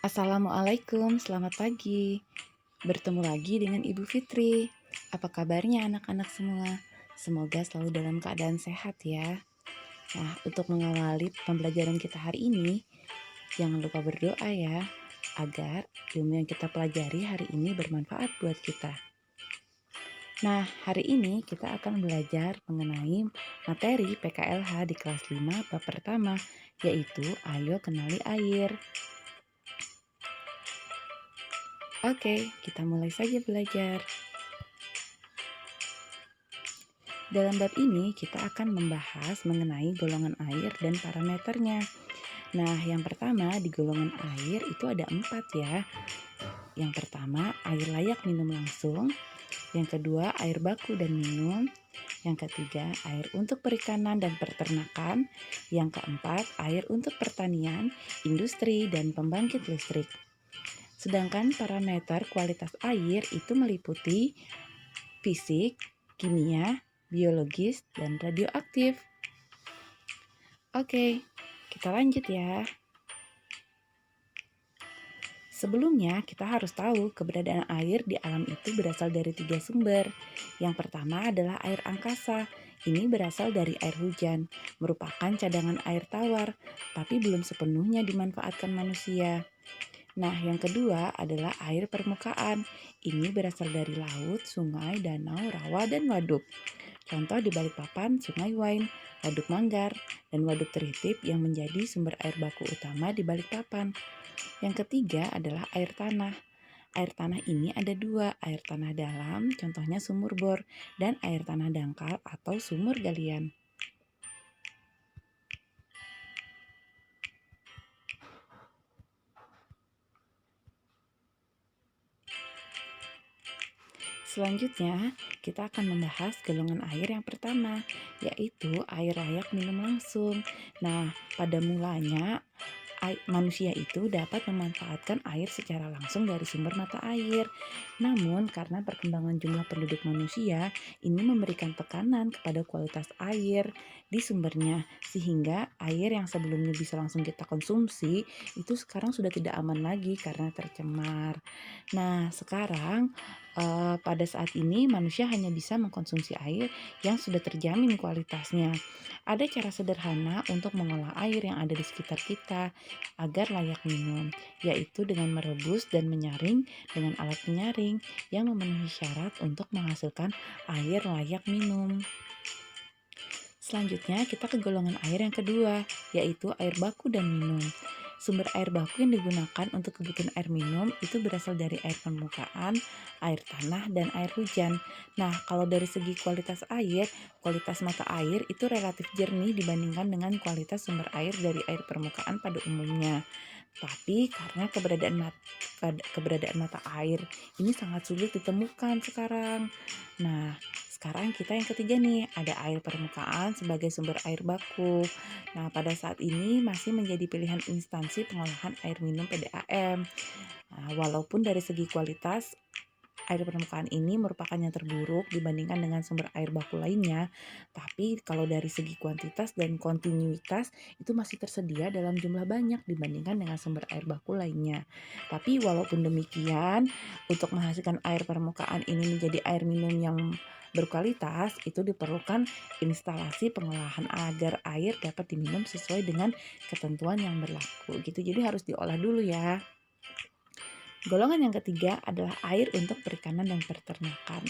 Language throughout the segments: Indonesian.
Assalamualaikum, selamat pagi. Bertemu lagi dengan Ibu Fitri. Apa kabarnya anak-anak semua? Semoga selalu dalam keadaan sehat ya. Nah, untuk mengawali pembelajaran kita hari ini, jangan lupa berdoa ya, agar ilmu yang kita pelajari hari ini bermanfaat buat kita. Nah, hari ini kita akan belajar mengenai materi PKLH di kelas 5 bab pertama, yaitu Ayo Kenali Air. Oke, kita mulai saja belajar. Dalam bab ini kita akan membahas mengenai golongan air dan parameternya. Nah, yang pertama di golongan air itu ada 4 ya. Yang pertama air layak minum langsung. Yang kedua air baku dan minum. Yang ketiga air untuk perikanan dan peternakan. Yang keempat air untuk pertanian, industri, dan pembangkit listrik. Sedangkan parameter kualitas air itu meliputi fisik, kimia, biologis, dan radioaktif. Oke, kita lanjut ya. Sebelumnya, kita harus tahu keberadaan air di alam itu berasal dari 3 sumber. Yang pertama adalah air angkasa. Ini berasal dari air hujan, merupakan cadangan air tawar, tapi belum sepenuhnya dimanfaatkan manusia. Nah, yang kedua adalah air permukaan. Ini berasal dari laut, sungai, danau, rawa, dan waduk. Contoh di Balikpapan, Sungai Wain, Waduk Manggar, dan Waduk Teritip yang menjadi sumber air baku utama di Balikpapan. Yang ketiga adalah air tanah. Air tanah ini ada 2, air tanah dalam, contohnya sumur bor, dan air tanah dangkal atau sumur galian. Selanjutnya, kita akan membahas golongan air yang pertama, yaitu air layak minum langsung. Nah, pada mulanya, manusia itu dapat memanfaatkan air secara langsung dari sumber mata air. Namun, karena perkembangan jumlah penduduk manusia, ini memberikan tekanan kepada kualitas air di sumbernya, sehingga air yang sebelumnya bisa langsung kita konsumsi, itu sekarang sudah tidak aman lagi karena tercemar. Nah, sekarang pada saat ini manusia hanya bisa mengkonsumsi air yang sudah terjamin kualitasnya. Ada cara sederhana untuk mengolah air yang ada di sekitar kita agar layak minum, yaitu dengan merebus dan menyaring dengan alat penyaring yang memenuhi syarat untuk menghasilkan air layak minum. Selanjutnya kita ke golongan air yang kedua, yaitu air baku dan minum. Sumber air baku yang digunakan untuk kebutuhan air minum itu berasal dari air permukaan, air tanah, dan air hujan. Nah, kalau dari segi kualitas air, kualitas mata air itu relatif jernih dibandingkan dengan kualitas sumber air dari air permukaan pada umumnya. Tapi karena keberadaan mata air ini sangat sulit ditemukan sekarang. Nah, sekarang kita yang ketiga nih, ada air permukaan sebagai sumber air baku. Nah, pada saat ini masih menjadi pilihan instansi pengolahan air minum PDAM. Nah, walaupun dari segi kualitas air permukaan ini merupakan yang terburuk dibandingkan dengan sumber air baku lainnya, tapi kalau dari segi kuantitas dan kontinuitas itu masih tersedia dalam jumlah banyak dibandingkan dengan sumber air baku lainnya. Tapi walaupun demikian, untuk menghasilkan air permukaan ini menjadi air minum yang berkualitas, itu diperlukan instalasi pengolahan agar air dapat diminum sesuai dengan ketentuan yang berlaku gitu. Jadi harus diolah dulu ya. Golongan yang ketiga adalah air untuk perikanan dan peternakan.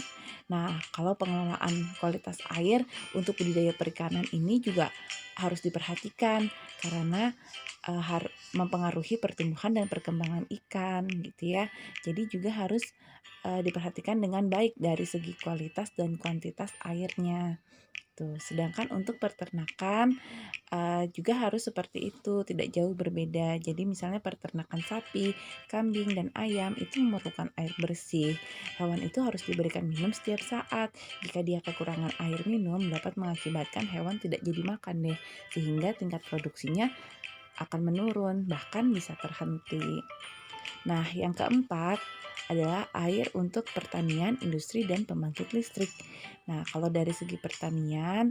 Nah, kalau pengelolaan kualitas air untuk budidaya perikanan ini juga harus diperhatikan karena mempengaruhi pertumbuhan dan perkembangan ikan gitu ya. Jadi juga harus diperhatikan dengan baik dari segi kualitas dan kuantitas airnya. Tuh, sedangkan untuk peternakan juga harus seperti itu, tidak jauh berbeda. Jadi misalnya peternakan sapi, kambing, dan ayam itu memerlukan air bersih. Hewan itu harus diberikan minum setiap saat. Jika dia kekurangan air minum, dapat mengakibatkan hewan tidak jadi makan deh, sehingga tingkat produksinya akan menurun, bahkan bisa terhenti. Nah, yang keempat, adalah air untuk pertanian, industri, dan pembangkit listrik. Nah, kalau dari segi pertanian,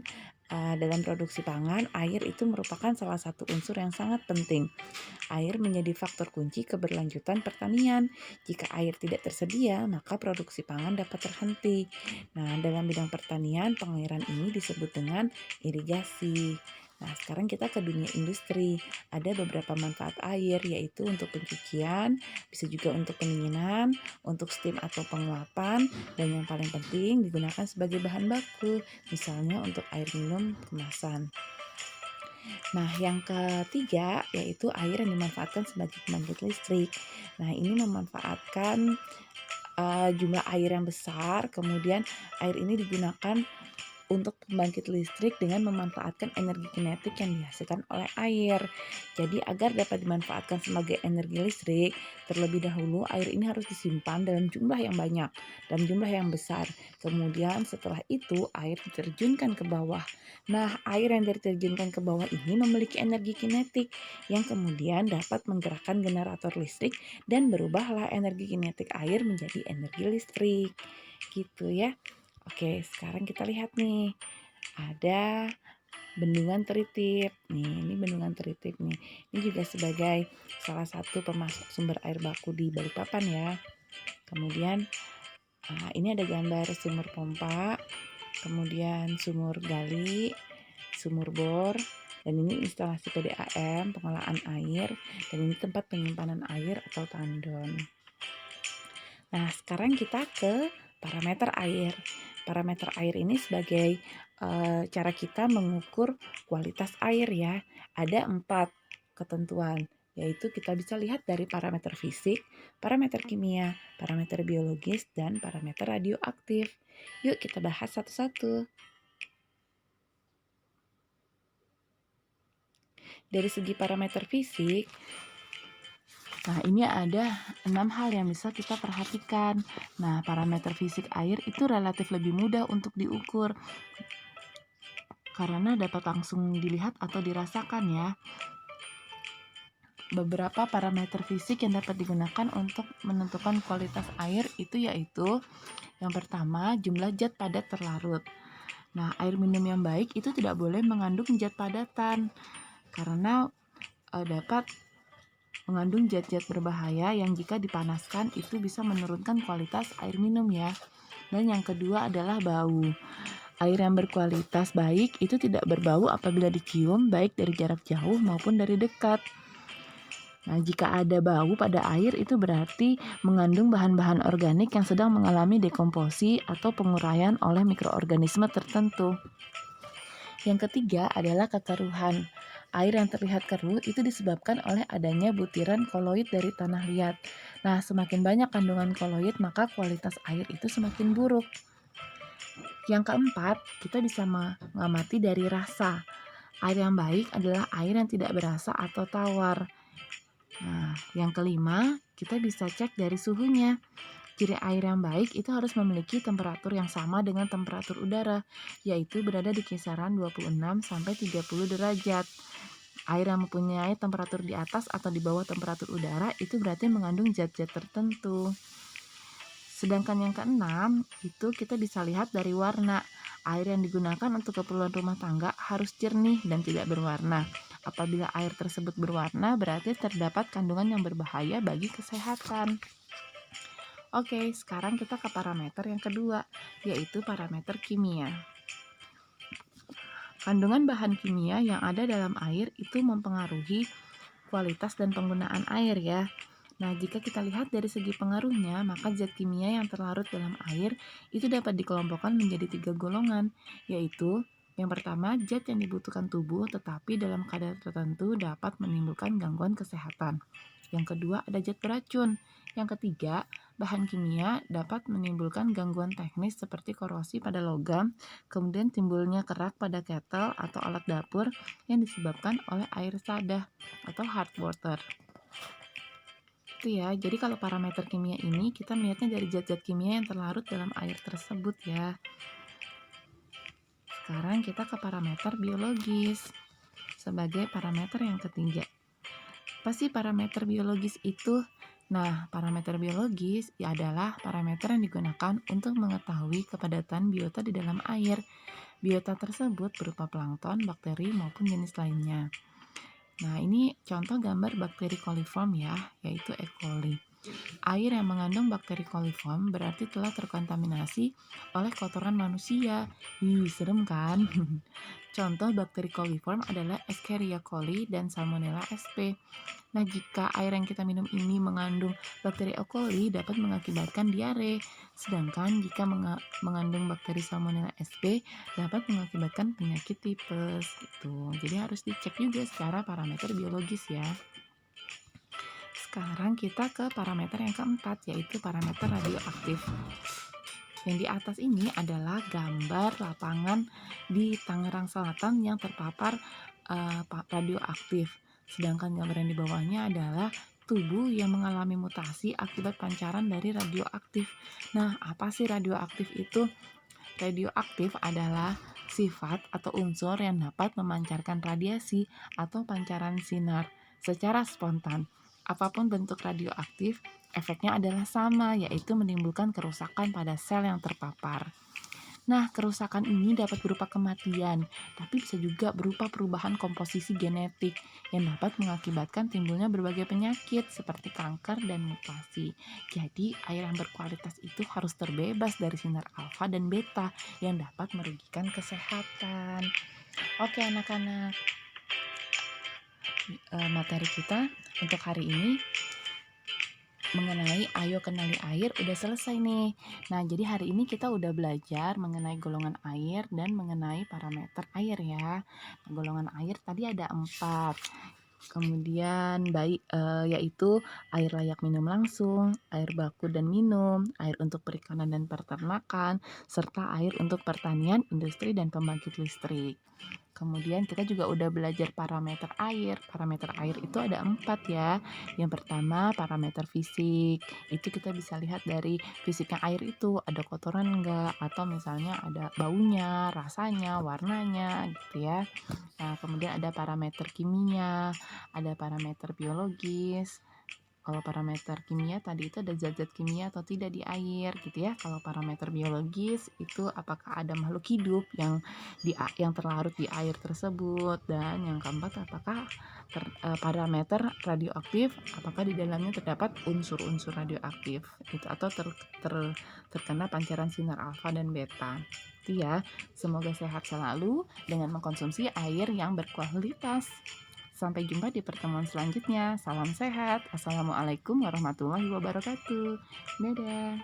dalam produksi pangan, air itu merupakan salah satu unsur yang sangat penting. Air menjadi faktor kunci keberlanjutan pertanian. Jika air tidak tersedia, maka produksi pangan dapat terhenti. Nah, dalam bidang pertanian, pengairan ini disebut dengan irigasi. Nah, sekarang kita ke dunia industri. Ada beberapa manfaat air, yaitu untuk pencucian, bisa juga untuk pendinginan, untuk steam atau penguapan, dan yang paling penting digunakan sebagai bahan baku, misalnya untuk air minum kemasan. Nah, yang ketiga yaitu air yang dimanfaatkan sebagai pembangkit listrik. Nah, ini memanfaatkan jumlah air yang besar, kemudian air ini digunakan untuk pembangkit listrik dengan memanfaatkan energi kinetik yang dihasilkan oleh air. Jadi agar dapat dimanfaatkan sebagai energi listrik, terlebih dahulu air ini harus disimpan dalam jumlah yang banyak, dalam jumlah yang besar. Kemudian setelah itu air diterjunkan ke bawah. Nah, air yang diterjunkan ke bawah ini memiliki energi kinetik yang kemudian dapat menggerakkan generator listrik dan berubahlah energi kinetik air menjadi energi listrik. Gitu ya. Oke, sekarang kita lihat nih. Ada bendungan Tritip. Nih, ini bendungan Tritip nih. Ini juga sebagai salah satu pemasok sumber air baku di Balikpapan ya. Kemudian ini ada gambar sumur pompa, kemudian sumur gali, sumur bor, dan ini instalasi PDAM, pengolahan air, dan ini tempat penyimpanan air atau tandon. Nah, sekarang kita ke parameter air. Parameter air ini sebagai cara kita mengukur kualitas air ya. Ada 4 ketentuan, yaitu kita bisa lihat dari parameter fisik, parameter kimia, parameter biologis, dan parameter radioaktif. Yuk kita bahas satu-satu. Dari segi parameter fisik, nah, ini ada 6 hal yang bisa kita perhatikan. Nah, parameter fisik air itu relatif lebih mudah untuk diukur karena dapat langsung dilihat atau dirasakan ya. Beberapa parameter fisik yang dapat digunakan untuk menentukan kualitas air itu yaitu yang pertama, jumlah zat padat terlarut. Nah, air minum yang baik itu tidak boleh mengandung zat padatan karena dapat mengandung zat-zat berbahaya yang jika dipanaskan itu bisa menurunkan kualitas air minum ya. Dan yang kedua adalah bau. Air yang berkualitas baik itu tidak berbau apabila dicium baik dari jarak jauh maupun dari dekat. Nah, jika ada bau pada air itu berarti mengandung bahan-bahan organik yang sedang mengalami dekomposi atau penguraian oleh mikroorganisme tertentu. Yang ketiga adalah kekeruhan. Air yang terlihat keruh itu disebabkan oleh adanya butiran koloid dari tanah liat. Nah, semakin banyak kandungan koloid, maka kualitas air itu semakin buruk. Yang keempat, kita bisa mengamati dari rasa. Air yang baik adalah air yang tidak berasa atau tawar. Nah, yang kelima, kita bisa cek dari suhunya. Ciri air yang baik itu harus memiliki temperatur yang sama dengan temperatur udara, yaitu berada di kisaran 26-30 derajat. Air yang mempunyai temperatur di atas atau di bawah temperatur udara itu berarti mengandung zat-zat tertentu. Sedangkan yang keenam, itu kita bisa lihat dari warna. Air yang digunakan untuk keperluan rumah tangga harus jernih dan tidak berwarna. Apabila air tersebut berwarna, berarti terdapat kandungan yang berbahaya bagi kesehatan. Oke, sekarang kita ke parameter yang kedua, yaitu parameter kimia. Kandungan bahan kimia yang ada dalam air itu mempengaruhi kualitas dan penggunaan air ya. Nah, jika kita lihat dari segi pengaruhnya, maka zat kimia yang terlarut dalam air itu dapat dikelompokkan menjadi 3 golongan, yaitu yang pertama, zat yang dibutuhkan tubuh tetapi dalam kadar tertentu dapat menimbulkan gangguan kesehatan. Yang kedua, ada zat beracun. Yang ketiga, bahan kimia dapat menimbulkan gangguan teknis seperti korosi pada logam, kemudian timbulnya kerak pada ketel atau alat dapur yang disebabkan oleh air sadah atau hard water. Itu ya, jadi kalau parameter kimia ini kita melihatnya dari zat-zat kimia yang terlarut dalam air tersebut ya. Sekarang kita ke parameter biologis sebagai parameter yang ketiga. Apa sih parameter biologis itu? Nah, parameter biologis adalah parameter yang digunakan untuk mengetahui kepadatan biota di dalam air. Biota tersebut berupa plankton, bakteri, maupun jenis lainnya. Nah, ini contoh gambar bakteri coliform ya, yaitu E. coli. Air yang mengandung bakteri coliform berarti telah terkontaminasi oleh kotoran manusia. Ih, serem kan? Contoh bakteri coliform adalah Escherichia coli dan Salmonella sp. Nah, jika air yang kita minum ini mengandung bakteri E. coli dapat mengakibatkan diare. Sedangkan jika mengandung bakteri Salmonella sp dapat mengakibatkan penyakit tipes gitu. Jadi harus dicek juga secara parameter biologis ya. Sekarang kita ke parameter yang keempat, yaitu parameter radioaktif. Yang di atas ini adalah gambar lapangan di Tangerang Selatan yang terpapar radioaktif. Sedangkan gambar yang di bawahnya adalah tubuh yang mengalami mutasi akibat pancaran dari radioaktif. Nah, apa sih radioaktif itu? Radioaktif adalah sifat atau unsur yang dapat memancarkan radiasi atau pancaran sinar secara spontan. Apapun bentuk radioaktif, efeknya adalah sama, yaitu menimbulkan kerusakan pada sel yang terpapar. Nah, kerusakan ini dapat berupa kematian, tapi bisa juga berupa perubahan komposisi genetik yang dapat mengakibatkan timbulnya berbagai penyakit seperti kanker dan mutasi. Jadi, air yang berkualitas itu harus terbebas dari sinar alfa dan beta yang dapat merugikan kesehatan. Oke, anak-anak, materi kita untuk hari ini mengenai ayo kenali air udah selesai nih. Nah, jadi hari ini kita udah belajar mengenai golongan air dan mengenai parameter air ya. Nah, golongan air tadi ada 4. Kemudian yaitu air layak minum langsung, air baku dan minum, air untuk perikanan dan peternakan, serta air untuk pertanian, industri, dan pembangkit listrik. Kemudian kita juga udah belajar parameter air. Parameter air itu ada 4 ya. Yang pertama parameter fisik. Itu kita bisa lihat dari fisiknya air itu ada kotoran enggak, atau misalnya ada baunya, rasanya, warnanya gitu ya. Nah, kemudian ada parameter kimia, ada parameter biologis. Kalau parameter kimia tadi itu ada zat-zat kimia atau tidak di air gitu ya. Kalau parameter biologis itu apakah ada makhluk hidup yang terlarut di air tersebut, dan yang keempat apakah parameter radioaktif, apakah di dalamnya terdapat unsur-unsur radioaktif itu atau terkena pancaran sinar alfa dan beta. Itu ya. Semoga sehat selalu dengan mengkonsumsi air yang berkualitas. Sampai jumpa di pertemuan selanjutnya. Salam sehat. Assalamualaikum warahmatullahi wabarakatuh. Dadah.